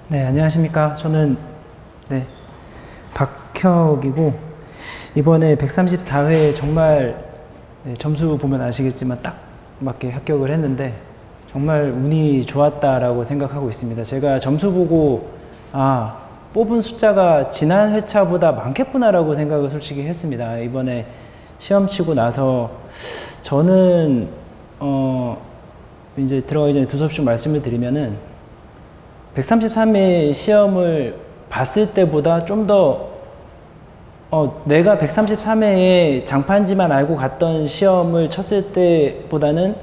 네, 안녕하십니까. 저는 박혁이고 이번에 134회 정말 점수 보면 아시겠지만 딱 맞게 합격을 했는데 정말 운이 좋았다라고 생각하고 있습니다. 제가 점수 보고 뽑은 숫자가 지난 회차보다 많겠구나라고 생각을 솔직히 했습니다. 이번에 시험 치고 나서 저는 이제 들어가기 전에 두서없이 말씀을 드리면은 133회 시험을 봤을 때보다 좀 더 내가 133회에 장판지만 알고 갔던 시험을 쳤을 때보다는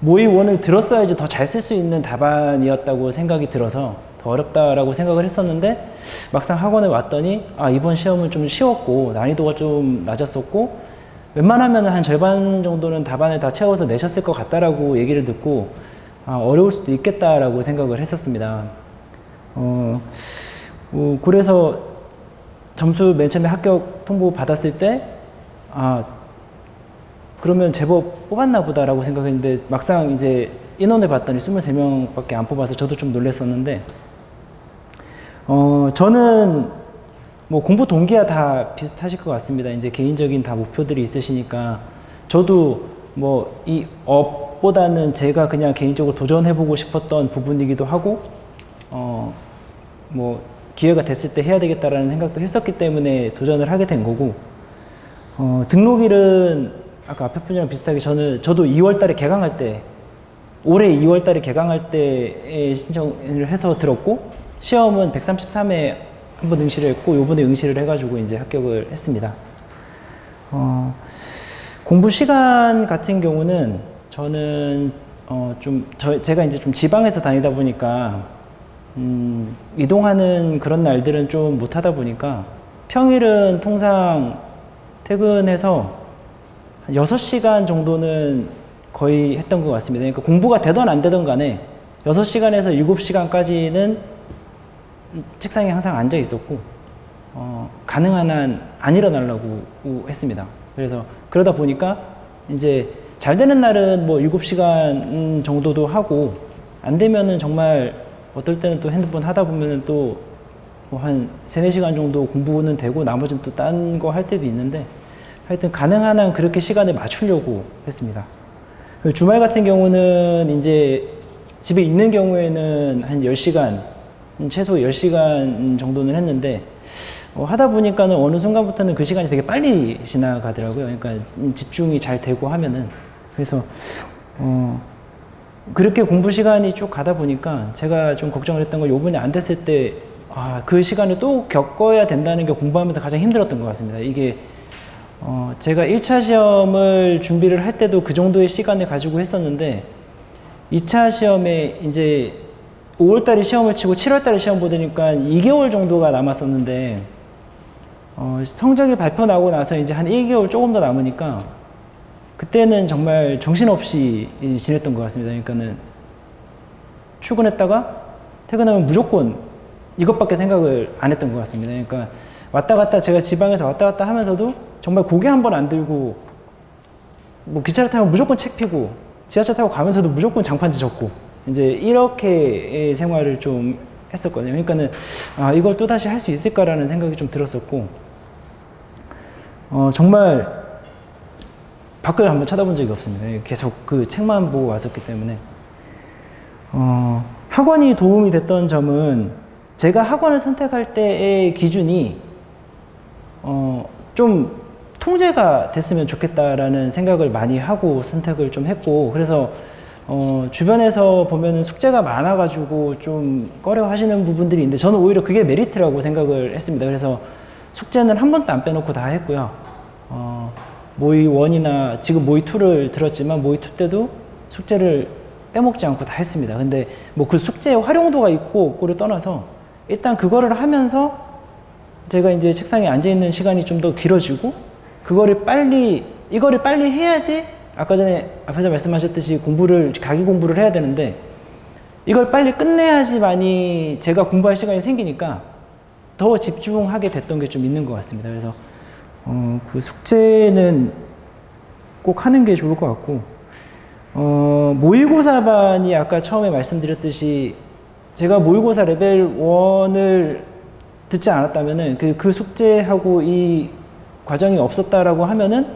모의 원을 들었어야지 더 잘 쓸 수 있는 답안이었다고 생각이 들어서 더 어렵다라고 생각을 했었는데 막상 학원에 왔더니 이번 시험은 좀 쉬웠고 난이도가 좀 낮았었고 웬만하면 한 절반 정도는 답안을 다 채워서 내셨을 것 같다라고 얘기를 듣고 어려울 수도 있겠다라고 생각을 했었습니다. 그래서 점수 맨 처음에 합격 통보 받았을 때 그러면 제법 뽑았나 보다라고 생각했는데 막상 이제 인원을 봤더니 23명밖에 안 뽑아서 저도 좀 놀랐었는데 저는 뭐 공부 동기야 다 비슷하실 것 같습니다. 이제 개인적인 다 목표들이 있으시니까 저도 뭐 이 업보다는 제가 그냥 개인적으로 도전해보고 싶었던 부분이기도 하고 뭐 기회가 됐을 때 해야 되겠다라는 생각도 했었기 때문에 도전을 하게 된 거고 등록일은 아까 앞에 분이랑 비슷하게 저도 2월달에 개강할 때 올해 2월달에 개강할 때 신청을 해서 들었고 시험은 133회 한번 응시를 했고 요번에 응시를 해가지고 이제 합격을 했습니다. 공부 시간 같은 경우는 저는 제가 이제 좀 지방에서 다니다 보니까 이동하는 그런 날들은 좀 못하다 보니까 평일은 통상 퇴근해서 한 6시간 정도는 거의 했던 것 같습니다. 그러니까 공부가 되든 안 되든 간에 6시간에서 7시간까지는 책상에 항상 앉아 있었고 가능한 한 안 일어나려고 했습니다. 그래서 그러다 보니까 이제 잘 되는 날은 뭐 7시간 정도도 하고 안 되면은 정말 어떨 때는 또 핸드폰 하다 보면은 또 뭐 한 3-4시간 정도 공부는 되고 나머지는 또 딴 거 할 때도 있는데 하여튼 가능한 한 그렇게 시간에 맞추려고 했습니다. 주말 같은 경우는 이제 집에 있는 경우에는 한 10시간, 최소 10시간 정도는 했는데 하다 보니까는 어느 순간부터는 그 시간이 되게 빨리 지나가더라고요. 그러니까 집중이 잘 되고 하면은. 그래서 그렇게 공부 시간이 쭉 가다 보니까 제가 좀 걱정을 했던 건 요번에 안 됐을 때 그 시간을 또 겪어야 된다는 게 공부하면서 가장 힘들었던 것 같습니다. 이게 제가 1차 시험을 준비를 할 때도 그 정도의 시간을 가지고 했었는데 2차 시험에 이제 5월달에 시험을 치고 7월달에 시험 보니까 2개월 정도가 남았었는데 성적이 발표 나고 나서 이제 한 1개월 조금 더 남으니까 그때는 정말 정신없이 지냈던 것 같습니다. 그러니까는 출근했다가 퇴근하면 무조건 이것밖에 생각을 안 했던 것 같습니다. 그러니까 왔다 갔다 제가 지방에서 왔다 갔다 하면서도 정말 고개 한 번 안 들고 뭐 기차를 타면 무조건 책 펴고 지하철 타고 가면서도 무조건 장판지 적고 이제 이렇게 생활을 좀 했었거든요. 그러니까는 이걸 또다시 할 수 있을까라는 생각이 좀 들었었고 정말 밖을 한번 쳐다본 적이 없습니다. 계속 그 책만 보고 왔었기 때문에 학원이 도움이 됐던 점은 제가 학원을 선택할 때의 기준이 좀 통제가 됐으면 좋겠다라는 생각을 많이 하고 선택을 좀 했고 그래서 주변에서 보면은 숙제가 많아가지고 좀 꺼려 하시는 부분들이 있는데 저는 오히려 그게 메리트라고 생각을 했습니다. 그래서 숙제는 한 번도 안 빼놓고 다 했고요. 모의 1이나 지금 모의 2를 들었지만 모의 2 때도 숙제를 빼먹지 않고 다 했습니다. 근데 뭐 그 숙제의 활용도가 있고 없고를 떠나서 일단 그거를 하면서 제가 이제 책상에 앉아있는 시간이 좀 더 길어지고 이거를 빨리 해야지 아까 전에 앞에서 말씀하셨듯이 가기 공부를 해야 되는데 이걸 빨리 끝내야지만이 제가 공부할 시간이 생기니까 더 집중하게 됐던 게 좀 있는 것 같습니다. 그래서 그 숙제는 꼭 하는 게 좋을 것 같고 모의고사반이 아까 처음에 말씀드렸듯이 제가 모의고사 레벨 1을 듣지 않았다면은 그 숙제하고 이 과정이 없었다라고 하면은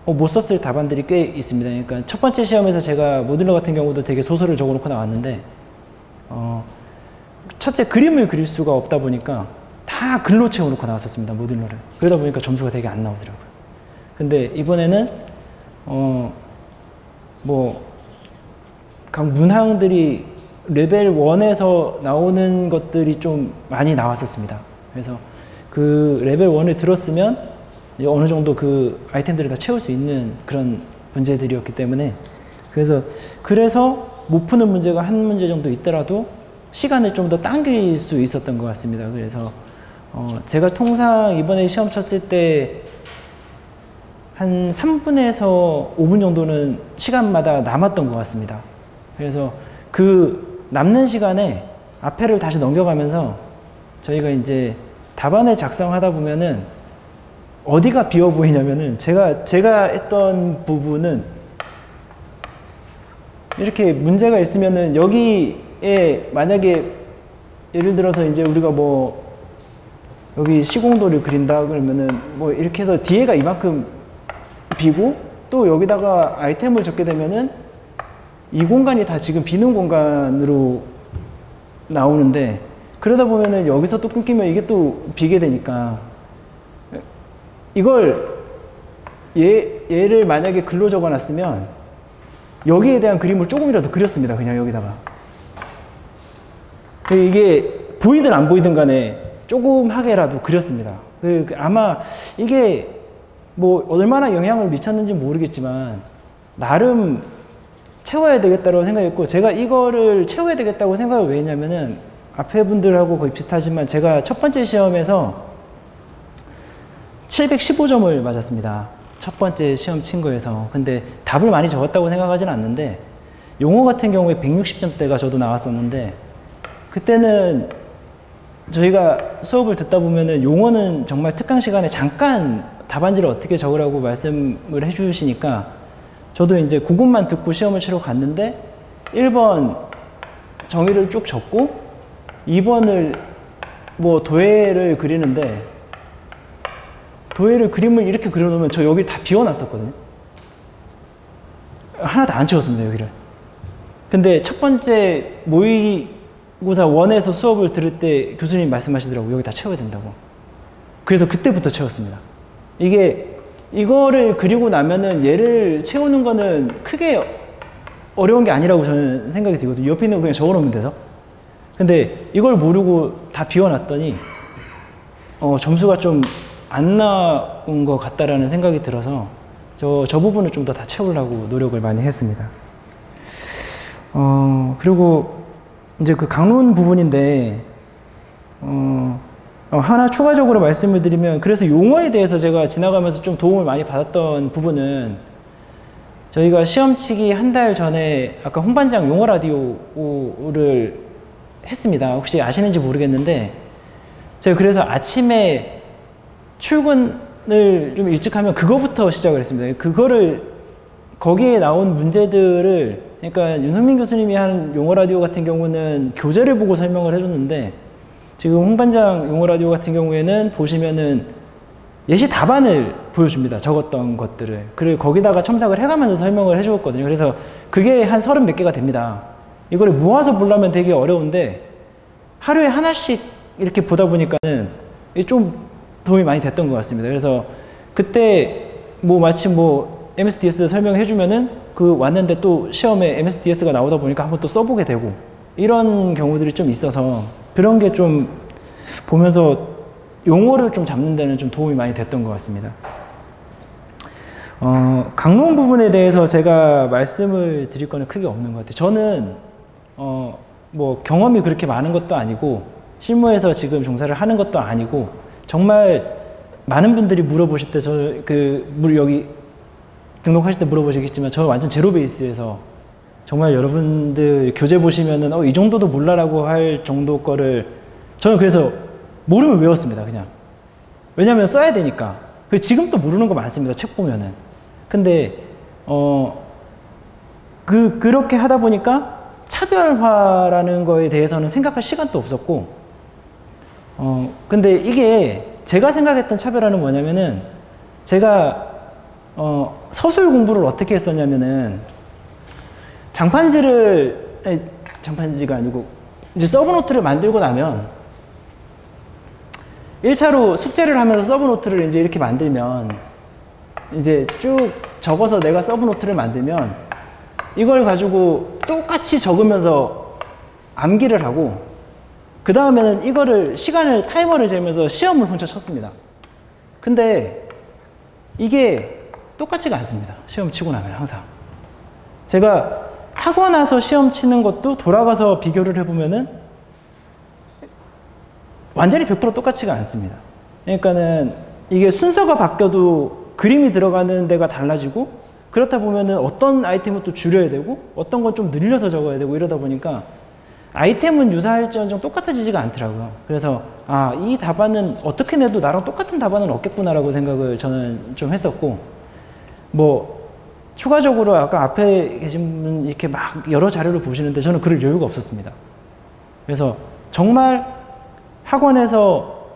못 썼을 답안들이 꽤 있습니다. 그러니까 첫 번째 시험에서 제가 모듈러 같은 경우도 되게 소설을 적어놓고 나왔는데 첫째 그림을 그릴 수가 없다 보니까 다 글로 채워놓고 나왔었습니다. 모듈러를. 그러다 보니까 점수가 되게 안 나오더라고요. 근데 이번에는 뭐 각 문항들이 레벨 1에서 나오는 것들이 좀 많이 나왔었습니다. 그래서 그 레벨 1을 들었으면 어느 정도 그 아이템들을 다 채울 수 있는 그런 문제들이었기 때문에 그래서 못 푸는 문제가 한 문제 정도 있더라도 시간을 좀 더 당길 수 있었던 것 같습니다. 그래서 제가 통상 이번에 시험 쳤을 때 한 3분에서 5분 정도는 시간마다 남았던 것 같습니다. 그래서 그 남는 시간에 앞에를 다시 넘겨가면서 저희가 이제 답안을 작성하다 보면은 어디가 비어 보이냐면은 제가 했던 부분은 이렇게 문제가 있으면은 여기에 만약에 예를 들어서 이제 우리가 뭐 여기 시공도를 그린다 그러면은 뭐 이렇게 해서 뒤에가 이만큼 비고 또 여기다가 아이템을 적게 되면은 이 공간이 다 지금 비는 공간으로 나오는데 그러다 보면은 여기서 또 끊기면 이게 또 비게 되니까 이걸 얘를 만약에 글로 적어 놨으면 여기에 대한 그림을 조금이라도 그렸습니다. 그냥 여기다가. 이게 보이든 안 보이든 간에 조금하게라도 그렸습니다. 아마 이게 뭐 얼마나 영향을 미쳤는지 모르겠지만 나름 채워야 되겠다고 생각했고 제가 이거를 채워야 되겠다고 생각을 왜 했냐면은 앞에 분들하고 거의 비슷하지만 제가 첫 번째 시험에서 715점을 맞았습니다. 첫 번째 시험 친 거에서. 근데 답을 많이 적었다고 생각하지는 않는데 용어 같은 경우에 160점대가 저도 나왔었는데 그때는 저희가 수업을 듣다 보면은 용어는 정말 특강 시간에 잠깐 답안지를 어떻게 적으라고 말씀을 해주시니까 저도 이제 그것만 듣고 시험을 치러 갔는데 1번 정의를 쭉 적고 2번을 뭐 도해를 그리는데 도해를 그림을 이렇게 그려놓으면 저 여기 다 비워놨었거든요. 하나도 안 채웠습니다, 여기를. 근데 첫 번째 모의고사 1에서 수업을 들을 때 교수님이 말씀하시더라고요. 여기 다 채워야 된다고. 그래서 그때부터 채웠습니다. 이거를 그리고 나면은 얘를 채우는 거는 크게 어려운 게 아니라고 저는 생각이 들거든요. 옆에 있는 거 그냥 적어놓으면 돼서. 근데 이걸 모르고 다 비워놨더니 점수가 좀 안 나온 것 같다라는 생각이 들어서 저 부분을 좀 더 다 채우려고 노력을 많이 했습니다. 그리고 이제 그 강론 부분인데 하나 추가적으로 말씀을 드리면 그래서 용어에 대해서 제가 지나가면서 좀 도움을 많이 받았던 부분은 저희가 시험 치기 한 달 전에 아까 홍반장 용어 라디오를 했습니다. 혹시 아시는지 모르겠는데 제가 그래서 아침에 출근을 좀 일찍 하면 그거부터 시작을 했습니다. 거기에 나온 문제들을 그러니까 윤성민 교수님이 하는 용어 라디오 같은 경우는 교재를 보고 설명을 해줬는데 지금 홍반장 용어 라디오 같은 경우에는 보시면은 예시 답안을 보여줍니다. 적었던 것들을. 그리고 거기다가 첨삭을 해가면서 설명을 해주었거든요. 그래서 그게 한 30 몇 개가 됩니다. 이거를 모아서 보려면 되게 어려운데 하루에 하나씩 이렇게 보다 보니까는 좀 도움이 많이 됐던 것 같습니다. 그래서 그때 뭐 마침 뭐 MSDS 설명해주면은 왔는데 또 시험에 MSDS가 나오다 보니까 한번 또 써보게 되고 이런 경우들이 좀 있어서 그런 게 좀 보면서 용어를 좀 잡는 데는 좀 도움이 많이 됐던 것 같습니다. 강론 부분에 대해서 제가 말씀을 드릴 거는 크게 없는 것 같아요. 저는 뭐 경험이 그렇게 많은 것도 아니고 실무에서 지금 종사를 하는 것도 아니고 정말 많은 분들이 물어보실 때 여기 등록하실 때 물어보시겠지만 저 완전 제로 베이스에서 정말 여러분들 교재 보시면은 이 정도도 몰라라고 할 정도 거를 저는 그래서 모르면 외웠습니다. 그냥. 왜냐면 써야 되니까. 지금도 모르는 거 많습니다. 책 보면은. 근데 그렇게 하다 보니까 차별화라는 거에 대해서는 생각할 시간도 없었고, 근데 이게 제가 생각했던 차별화는 뭐냐면은, 제가 서술 공부를 어떻게 했었냐면은, 장판지가 아니고 이제 서브노트를 만들고 나면 1차로 숙제를 하면서 서브노트를 이제 이렇게 만들면 이제 쭉 적어서 내가 서브노트를 만들면 이걸 가지고 똑같이 적으면서 암기를 하고, 그 다음에는 이거를 타이머를 재면서 시험을 혼자 쳤습니다. 근데 이게 똑같지가 않습니다. 시험 치고 나면 항상. 제가 하고 나서 시험 치는 것도 돌아가서 비교를 해보면은 완전히 100% 똑같지가 않습니다. 그러니까는 이게 순서가 바뀌어도 그림이 들어가는 데가 달라지고, 그렇다 보면은 어떤 아이템은 또 줄여야 되고 어떤 건 좀 늘려서 적어야 되고, 이러다 보니까 아이템은 유사할지언정 똑같아지지가 않더라고요. 그래서 이 답안은 어떻게 내도 나랑 똑같은 답안은 없겠구나라고 생각을 저는 좀 했었고, 뭐 추가적으로 아까 앞에 계신 분 이렇게 막 여러 자료를 보시는데 저는 그럴 여유가 없었습니다. 그래서 정말 학원에서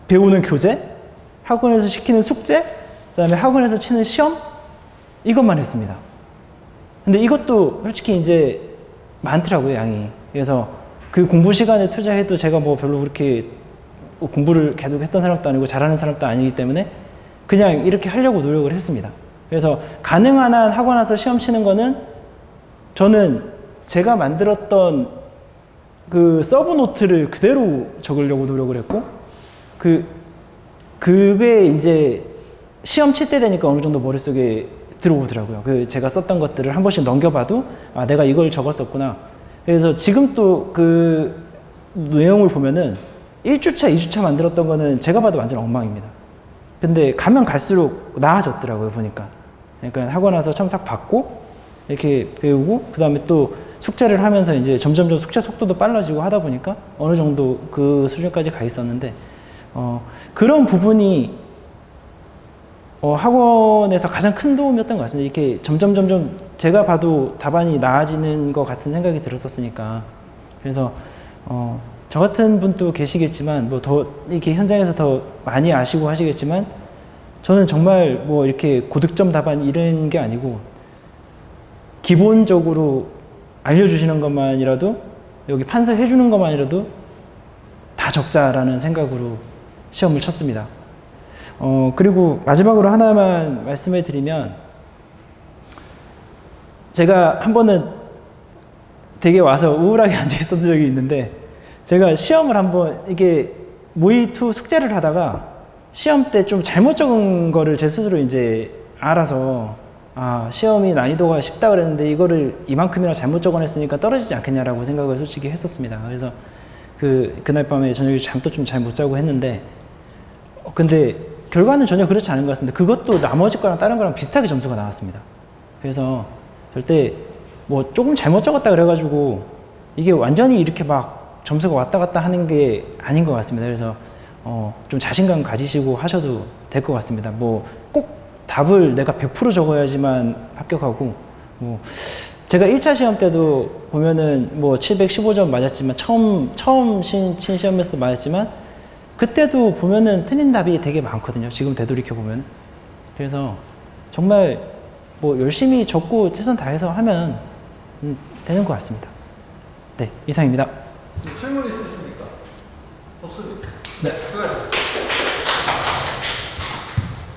배우는 교재, 학원에서 시키는 숙제, 그 다음에 학원에서 치는 시험, 이것만 했습니다. 근데 이것도 솔직히 이제 많더라고요, 양이. 그래서 그 공부 시간에 투자해도 제가 뭐 별로 그렇게 공부를 계속 했던 사람도 아니고 잘하는 사람도 아니기 때문에 그냥 이렇게 하려고 노력을 했습니다. 그래서 가능한 한 학원 와서 시험 치는 거는 저는 제가 만들었던 그 서브 노트를 그대로 적으려고 노력을 했고, 그게 이제 시험 칠 때 되니까 어느 정도 머릿속에 들어오더라고요. 제가 썼던 것들을 한 번씩 넘겨봐도 내가 이걸 적었었구나. 그래서 지금 또 그 내용을 보면은 1주차, 2주차 만들었던 거는 제가 봐도 완전 엉망입니다. 근데 가면 갈수록 나아졌더라고요, 보니까. 그러니까 하고 나서 첨삭 받고 이렇게 배우고, 그 다음에 또 숙제를 하면서 이제 점점점 숙제 속도도 빨라지고 하다 보니까 어느 정도 그 수준까지 가 있었는데, 그런 부분이 학원에서 가장 큰 도움이었던 것 같습니다. 이렇게 점점 제가 봐도 답안이 나아지는 것 같은 생각이 들었었으니까. 그래서 저 같은 분도 계시겠지만, 뭐 더 이렇게 현장에서 더 많이 아시고 하시겠지만, 저는 정말 뭐 이렇게 고득점 답안 이런 게 아니고 기본적으로 알려주시는 것만이라도, 여기 판서해 주는 것만이라도 다 적자라는 생각으로 시험을 쳤습니다. 그리고 마지막으로 하나만 말씀을 드리면, 제가 한 번은 되게 와서 우울하게 앉아 있었던 적이 있는데, 제가 시험을 한번 이게 모의2 숙제를 하다가 시험 때 좀 잘못 적은 거를 제 스스로 이제 알아서, 시험이 난이도가 쉽다 그랬는데 이거를 이만큼이나 잘못 적어냈으니까 떨어지지 않겠냐라고 생각을 솔직히 했었습니다. 그래서 그날 밤에 저녁에 잠도 좀 잘 못 자고 했는데, 근데 결과는 전혀 그렇지 않은 것 같습니다. 그것도 나머지 거랑 다른 거랑 비슷하게 점수가 나왔습니다. 그래서 절대 뭐 조금 잘못 적었다 그래가지고 이게 완전히 이렇게 막 점수가 왔다 갔다 하는 게 아닌 것 같습니다. 그래서 좀 자신감 가지시고 하셔도 될 것 같습니다. 뭐 꼭 답을 내가 100% 적어야지만 합격하고, 뭐 제가 1차 시험 때도 보면은 뭐 715점 맞았지만, 처음 친 시험에서도 맞았지만, 그때도 보면은 틀린 답이 되게 많거든요. 지금 되돌이켜 보면. 그래서 정말 뭐 열심히 적고 최선 다해서 하면 되는 것 같습니다. 네, 이상입니다. 질문 있으십니까? 없습니다. 네. 그래.